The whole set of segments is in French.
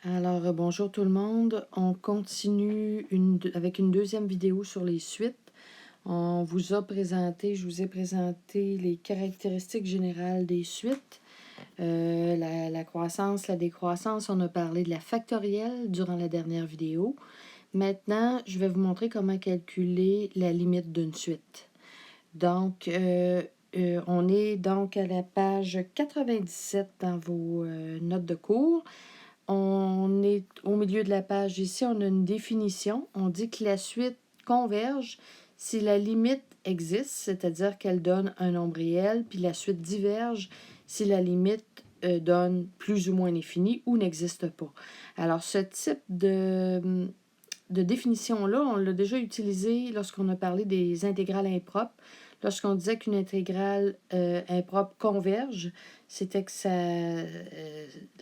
Bonjour tout le monde. On continue avec une deuxième vidéo sur les suites. Je vous ai présenté les caractéristiques générales des suites, la croissance, la décroissance. On a parlé de la factorielle durant la dernière vidéo. Maintenant, je vais vous montrer comment calculer la limite d'une suite. Donc, on est donc à la page 97 dans vos notes de cours. On est au milieu de la page ici, on a une définition. On dit que la suite converge si la limite existe, c'est-à-dire qu'elle donne un nombre réel, puis la suite diverge si la limite donne plus ou moins l'infini ou n'existe pas. Alors, ce type de définition-là, on l'a déjà utilisé lorsqu'on a parlé des intégrales impropres. Lorsqu'on disait qu'une intégrale impropre converge, c'était que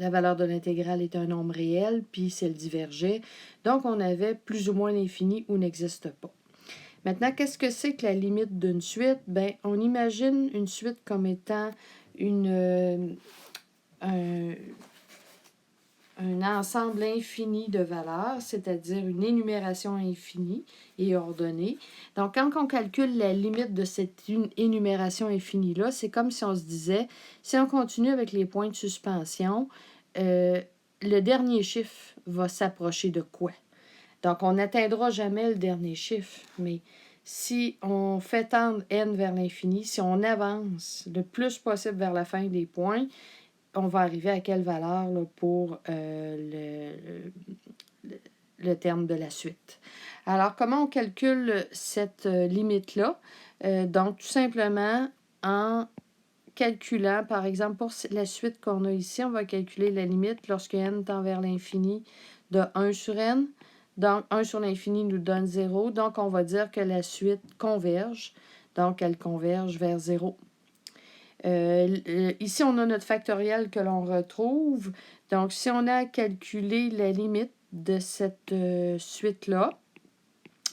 la valeur de l'intégrale était un nombre réel, puis si elle divergeait. Donc, on avait plus ou moins l'infini ou n'existe pas. Maintenant, qu'est-ce que c'est que la limite d'une suite? Bien, on imagine une suite comme étant un ensemble infini de valeurs, c'est-à-dire une énumération infinie et ordonnée. Donc, quand on calcule la limite de cette énumération infinie-là, c'est comme si on se disait, si on continue avec les points de suspension, le dernier chiffre va s'approcher de quoi? Donc, on n'atteindra jamais le dernier chiffre, mais si on fait tendre n vers l'infini, si on avance le plus possible vers la fin des points, on va arriver à quelle valeur là, pour le terme de la suite. Alors, comment on calcule cette limite-là? Donc, tout simplement, en calculant, par exemple, pour la suite qu'on a ici, on va calculer la limite lorsque n tend vers l'infini de 1 sur n. Donc, 1 sur l'infini nous donne 0. Donc, on va dire que la suite converge. Donc, elle converge vers 0. Ici, on a notre factoriel que l'on retrouve. Donc, si on a calculé la limite de cette suite-là,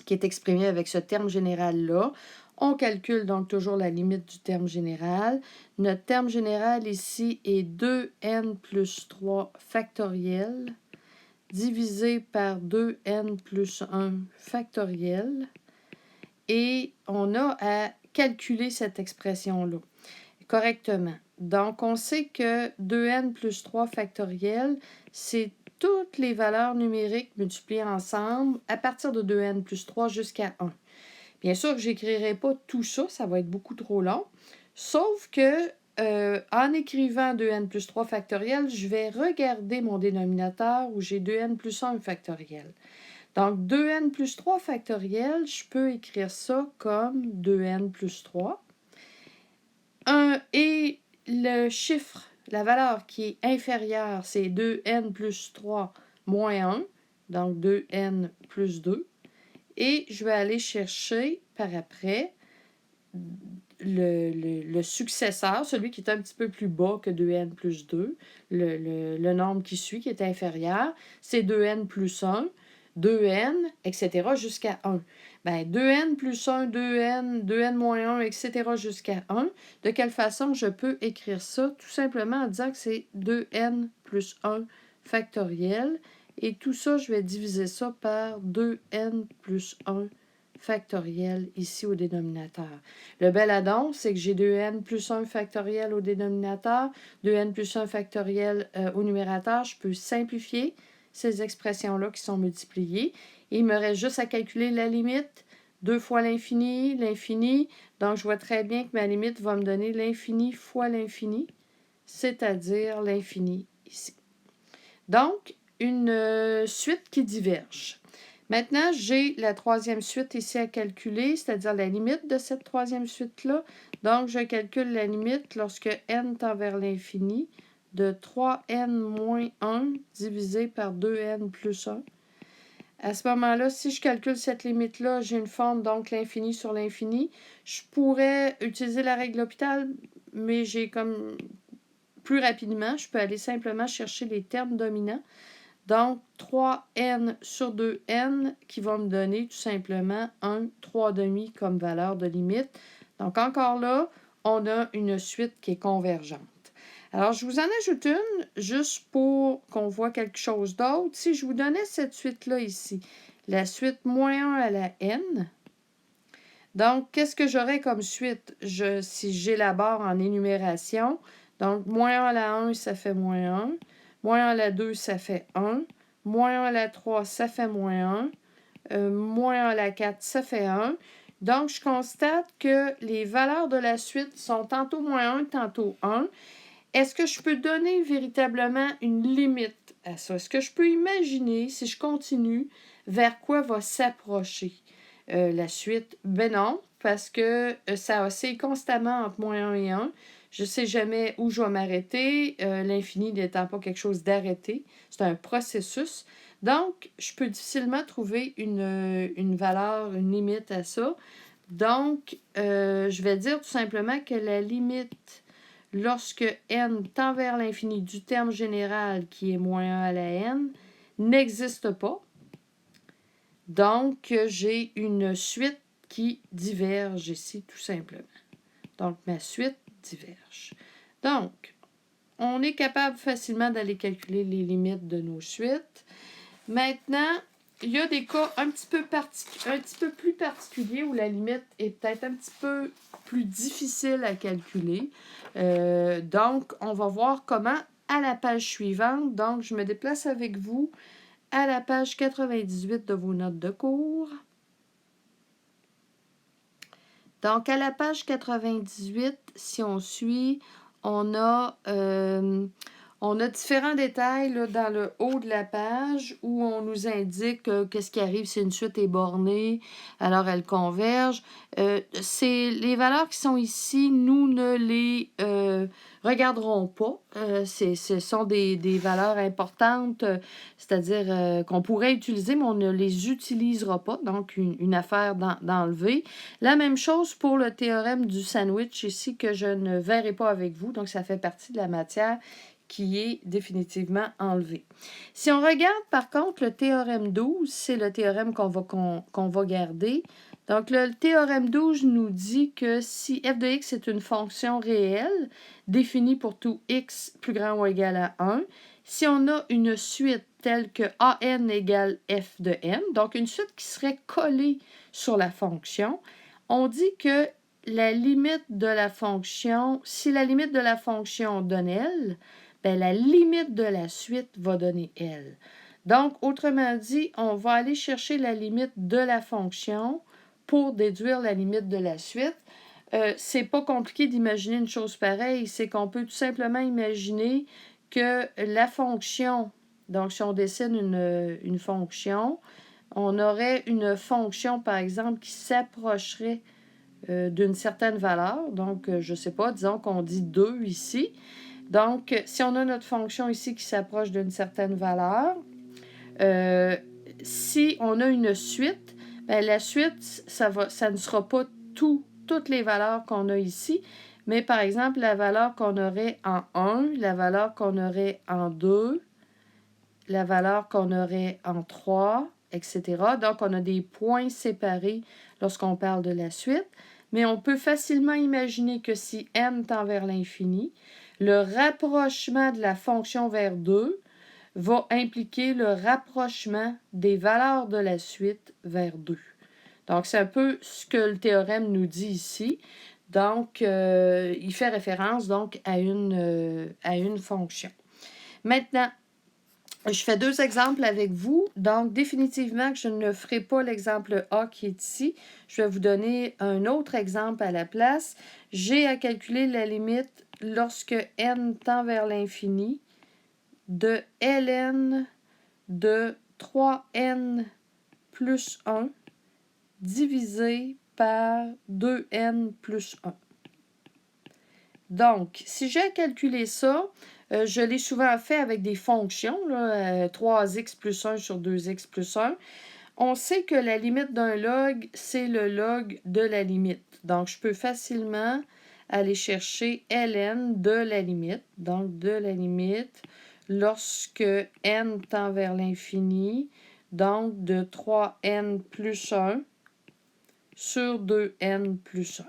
qui est exprimée avec ce terme général-là, on calcule donc toujours la limite du terme général. Notre terme général ici est 2n plus 3 factoriel divisé par 2n plus 1 factoriel. Et on a à calculer cette expression-là correctement. Donc, on sait que 2n plus 3 factoriel, c'est toutes les valeurs numériques multipliées ensemble à partir de 2n plus 3 jusqu'à 1. Bien sûr que je n'écrirai pas tout ça, ça va être beaucoup trop long. Sauf que en écrivant 2n plus 3 factoriel, je vais regarder mon dénominateur où j'ai 2n plus 1 factoriel. Donc, 2n plus 3 factoriel, je peux écrire ça comme 2n plus 3. Et le chiffre, la valeur qui est inférieure, c'est 2n plus 3 moins 1, donc 2n plus 2. Et je vais aller chercher par après le successeur, celui qui est un petit peu plus bas que 2n plus 2, le nombre qui suit, qui est inférieur, c'est 2n plus 1, 2n, etc. jusqu'à 1. Bien, 2n plus 1, 2n, 2n moins 1, etc. jusqu'à 1. De quelle façon je peux écrire ça? Tout simplement en disant que c'est 2n plus 1 factoriel. Et tout ça, je vais diviser ça par 2n plus 1 factoriel ici au dénominateur. Le bel addon, c'est que j'ai 2n plus 1 factoriel au dénominateur, 2n plus 1 factoriel au numérateur. Je peux simplifier ces expressions-là qui sont multipliées. Et il me reste juste à calculer la limite. 2 fois l'infini, l'infini. Donc, je vois très bien que ma limite va me donner l'infini fois l'infini, c'est-à-dire l'infini ici. Donc, une suite qui diverge. Maintenant, j'ai la troisième suite ici à calculer, c'est-à-dire la limite de cette troisième suite-là. Donc, je calcule la limite lorsque n tend vers l'infini de 3n moins 1 divisé par 2n plus 1. À ce moment-là, si je calcule cette limite-là, j'ai une forme, donc l'infini sur l'infini. Je pourrais utiliser la règle L'Hopital, mais j'ai comme plus rapidement, je peux aller simplement chercher les termes dominants. Donc, 3n sur 2n qui va me donner tout simplement 1, 3/2 comme valeur de limite. Donc, encore là, on a une suite qui est convergente. Alors, je vous en ajoute une, juste pour qu'on voit quelque chose d'autre. Si je vous donnais cette suite-là ici, la suite moins 1 à la n, donc, qu'est-ce que j'aurais comme suite si j'élabore en énumération? Donc, moins 1 à la 1, ça fait moins 1. Moins 1 à la 2, ça fait 1. Moins 1 à la 3, ça fait moins 1. Moins 1 à la 4, ça fait 1. Donc, je constate que les valeurs de la suite sont tantôt moins 1, tantôt 1. Est-ce que je peux donner véritablement une limite à ça? Est-ce que je peux imaginer, si je continue, vers quoi va s'approcher la suite? Ben non, parce que ça oscille constamment entre moins 1 et 1. Je ne sais jamais où je vais m'arrêter, l'infini n'étant pas quelque chose d'arrêté. C'est un processus. Donc, je peux difficilement trouver une valeur, une limite à ça. Donc, je vais dire tout simplement que la limite, lorsque n tend vers l'infini du terme général qui est moins 1 à la n, n'existe pas. Donc, j'ai une suite qui diverge ici, tout simplement. Donc, ma suite diverge. Donc, on est capable facilement d'aller calculer les limites de nos suites. Maintenant, il y a des cas un petit peu plus particuliers où la limite est peut-être un petit peu plus difficile à calculer. Donc, on va voir comment à la page suivante. Donc, je me déplace avec vous à la page 98 de vos notes de cours. Donc, à la page 98, si on suit, on a différents détails là, dans le haut de la page où on nous indique qu'est-ce qui arrive si une suite est bornée, alors elle converge. C'est les valeurs qui sont ici, nous ne les regarderons pas. Ce sont des valeurs importantes, c'est-à-dire qu'on pourrait utiliser, mais on ne les utilisera pas. Donc, une affaire d'enlever. La même chose pour le théorème du sandwich ici que je ne verrai pas avec vous. Donc, ça fait partie de la matière qui est définitivement enlevée. Si on regarde par contre le théorème 12, c'est le théorème qu'on va garder. Donc, le théorème 12 nous dit que si f de x est une fonction réelle définie pour tout x plus grand ou égal à 1, si on a une suite telle que an égale f de n, donc une suite qui serait collée sur la fonction, on dit que la limite de la fonction, si la limite de la fonction donne L, bien, la limite de la suite va donner L. Donc, autrement dit, on va aller chercher la limite de la fonction pour déduire la limite de la suite. C'est pas compliqué d'imaginer une chose pareille, c'est qu'on peut tout simplement imaginer que la fonction, donc si on dessine une fonction, on aurait une fonction, par exemple, qui s'approcherait d'une certaine valeur. Donc, je ne sais pas, disons qu'on dit 2 ici. Donc, si on a notre fonction ici qui s'approche d'une certaine valeur, si on a une suite, bien, la suite, ça ne sera pas toutes les valeurs qu'on a ici, mais par exemple, la valeur qu'on aurait en 1, la valeur qu'on aurait en 2, la valeur qu'on aurait en 3, etc. Donc, on a des points séparés lorsqu'on parle de la suite, mais on peut facilement imaginer que si n tend vers l'infini, le rapprochement de la fonction vers 2 va impliquer le rapprochement des valeurs de la suite vers 2. Donc, c'est un peu ce que le théorème nous dit ici. Donc, il fait référence donc à une fonction. Maintenant, je fais 2 exemples avec vous. Donc, définitivement que je ne ferai pas l'exemple A qui est ici. Je vais vous donner un autre exemple à la place. J'ai à calculer la limite lorsque n tend vers l'infini de ln de 3n plus 1 divisé par 2n plus 1. Donc, si j'ai calculé ça, je l'ai souvent fait avec des fonctions, là, 3x plus 1 sur 2x plus 1. On sait que la limite d'un log, c'est le log de la limite. Donc, je peux facilement aller chercher ln de la limite. Donc, de la limite lorsque n tend vers l'infini. Donc, de 3n plus 1 sur 2n plus 1.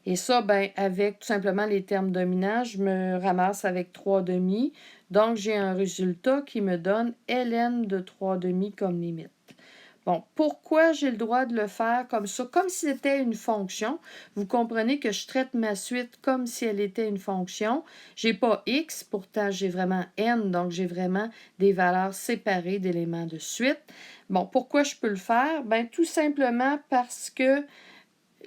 Et ça, ben, avec tout simplement les termes dominants, je me ramasse avec 3/2. Donc, j'ai un résultat qui me donne ln de 3/2 comme limite. Bon, pourquoi j'ai le droit de le faire comme ça, comme si c'était une fonction? Vous comprenez que je traite ma suite comme si elle était une fonction. Je n'ai pas x, pourtant j'ai vraiment n, donc j'ai vraiment des valeurs séparées d'éléments de suite. Bon, pourquoi je peux le faire? Bien, tout simplement parce que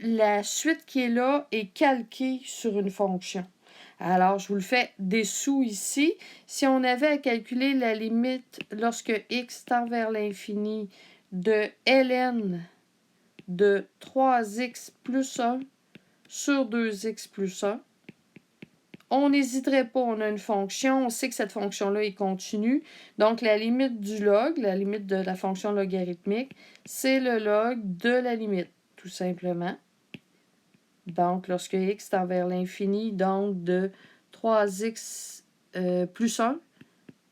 la suite qui est là est calquée sur une fonction. Alors, je vous le fais dessous ici. Si on avait à calculer la limite lorsque x tend vers l'infini de ln de 3x plus 1 sur 2x plus 1, on n'hésiterait pas, on a une fonction, on sait que cette fonction-là est continue. Donc, la limite du log, la limite de la fonction logarithmique, c'est le log de la limite, tout simplement. Donc, lorsque x tend vers l'infini, donc de 3x plus 1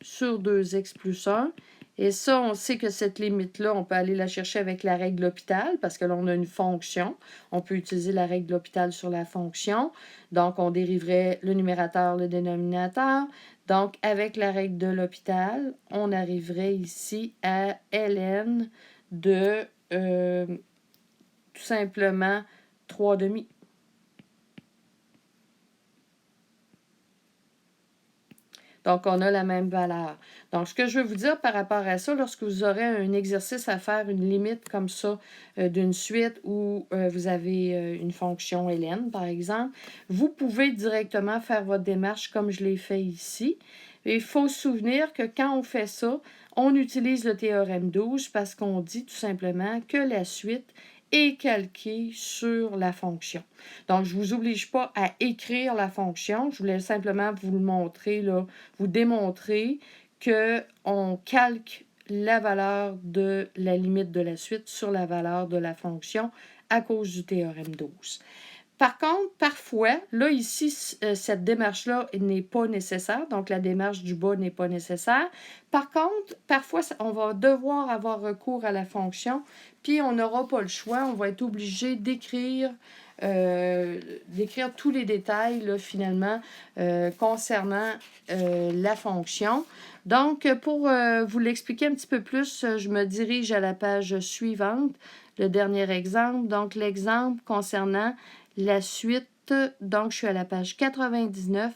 sur 2x plus 1. Et ça, on sait que cette limite-là, on peut aller la chercher avec la règle de L'Hopital, parce que là, on a une fonction. On peut utiliser la règle de L'Hopital sur la fonction. Donc, on dériverait le numérateur, le dénominateur. Donc, avec la règle de L'Hopital, on arriverait ici à ln de tout simplement 3/2. Donc, on a la même valeur. Donc, ce que je veux vous dire par rapport à ça, lorsque vous aurez un exercice à faire, une limite comme ça d'une suite où vous avez une fonction ln, par exemple, vous pouvez directement faire votre démarche comme je l'ai fait ici. Et il faut se souvenir que quand on fait ça, on utilise le théorème 12 parce qu'on dit tout simplement que la suite est calquée sur la fonction. Donc, je ne vous oblige pas à écrire la fonction. Je voulais simplement vous le montrer, là, vous démontrer qu'on calque la valeur de la limite de la suite sur la valeur de la fonction à cause du théorème 12. Par contre, parfois, là, ici, cette démarche-là n'est pas nécessaire, donc la démarche du bas n'est pas nécessaire. Par contre, parfois, on va devoir avoir recours à la fonction, puis on n'aura pas le choix, on va être obligé d'écrire tous les détails, là, finalement, concernant la fonction. Donc, pour vous l'expliquer un petit peu plus, je me dirige à la page suivante, le dernier exemple. Donc, l'exemple concernant la suite, donc je suis à la page 99.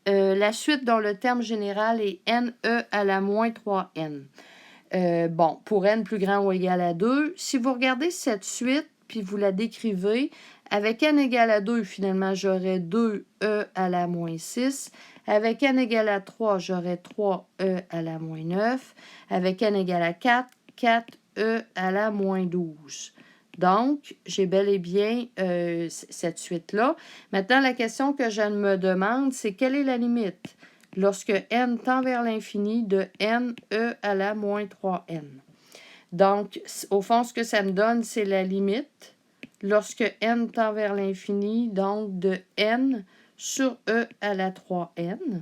La suite dont le terme général est NE à la moins 3N. Bon, pour N plus grand ou égal à 2, si vous regardez cette suite, puis vous la décrivez, avec N égale à 2, finalement, j'aurai 2E à la moins 6. Avec N égale à 3, j'aurai 3E à la moins 9. Avec N égale à 4, 4E à la moins 12. Donc, j'ai bel et bien cette suite-là. Maintenant, la question que je me demande, c'est quelle est la limite lorsque n tend vers l'infini de n e à la moins 3n. Donc, au fond, ce que ça me donne, c'est la limite lorsque n tend vers l'infini, donc de n sur e à la 3n.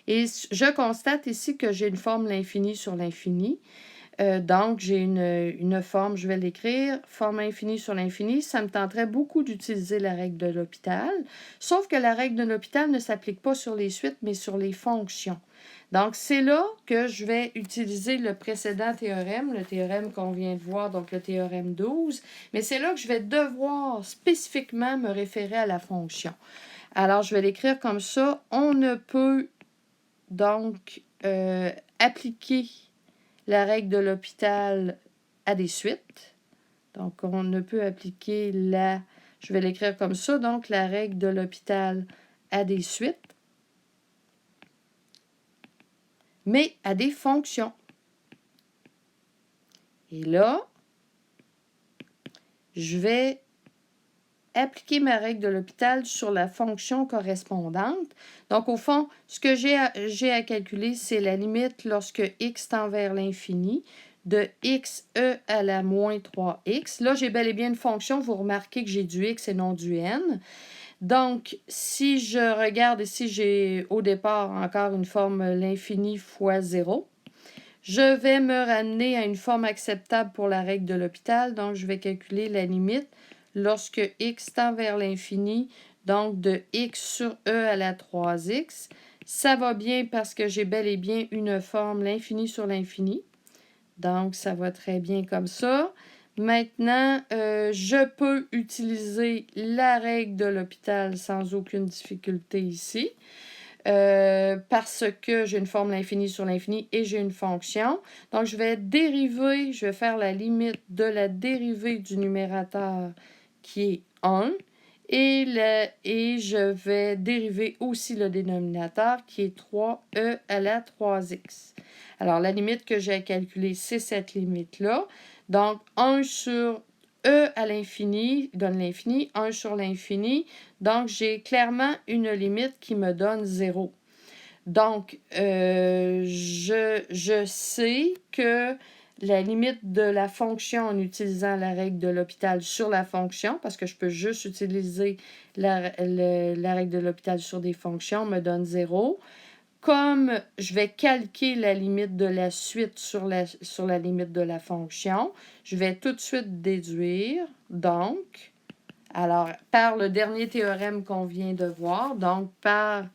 Et je constate ici que j'ai une forme l'infini sur l'infini. Donc, j'ai une forme, je vais l'écrire, forme infinie sur l'infini. Ça me tenterait beaucoup d'utiliser la règle de L'Hopital, sauf que la règle de L'Hopital ne s'applique pas sur les suites, mais sur les fonctions. Donc, c'est là que je vais utiliser le précédent théorème, le théorème qu'on vient de voir, donc le théorème 12, mais c'est là que je vais devoir spécifiquement me référer à la fonction. Alors, je vais l'écrire comme ça. On ne peut donc appliquer la règle de L'Hopital à des suites. Donc, on ne peut appliquer je vais l'écrire comme ça, donc la règle de L'Hopital à des suites, mais à des fonctions. Et là, je vais appliquer ma règle de L'Hopital sur la fonction correspondante. Donc, au fond, ce que j'ai à calculer, c'est la limite lorsque x tend vers l'infini de xe à la moins 3x. Là, j'ai bel et bien une fonction. Vous remarquez que j'ai du x et non du n. Donc, si je regarde ici, j'ai au départ encore une forme l'infini fois 0. Je vais me ramener à une forme acceptable pour la règle de L'Hopital. Donc, je vais calculer la limite lorsque x tend vers l'infini, donc de x sur e à la 3x. Ça va bien parce que j'ai bel et bien une forme l'infini sur l'infini. Donc, ça va très bien comme ça. Maintenant, je peux utiliser la règle de l'hôpital sans aucune difficulté ici. Parce que j'ai une forme l'infini sur l'infini et j'ai une fonction. Donc, je vais dériver, je vais faire la limite de la dérivée du numérateur qui est 1 et je vais dériver aussi le dénominateur qui est 3e à la 3x. Alors, la limite que j'ai à calculer, c'est cette limite-là. Donc, 1 sur e à l'infini donne l'infini, 1 sur l'infini. Donc, j'ai clairement une limite qui me donne 0. Donc, je sais que la limite de la fonction en utilisant la règle de l'hôpital sur la fonction, parce que je peux juste utiliser la règle de l'hôpital sur des fonctions, me donne 0. Comme je vais calquer la limite de la suite sur la limite de la fonction, je vais tout de suite déduire. Donc, alors, par le dernier théorème qu'on vient de voir, donc par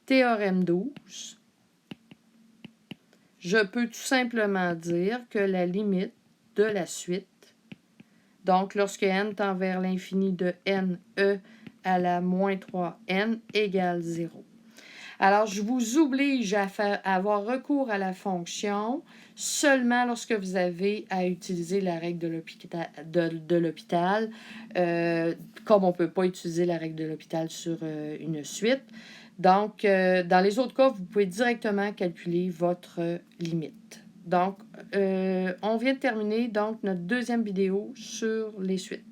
théorème 12, je peux tout simplement dire que la limite de la suite, donc lorsque n tend vers l'infini de n, e à la moins 3n égale 0. Alors, je vous oblige à avoir recours à la fonction seulement lorsque vous avez à utiliser la règle de l'hôpital, comme on ne peut pas utiliser la règle de l'hôpital sur une suite. Donc, dans les autres cas, vous pouvez directement calculer votre limite. Donc, on vient de terminer donc notre deuxième vidéo sur les suites.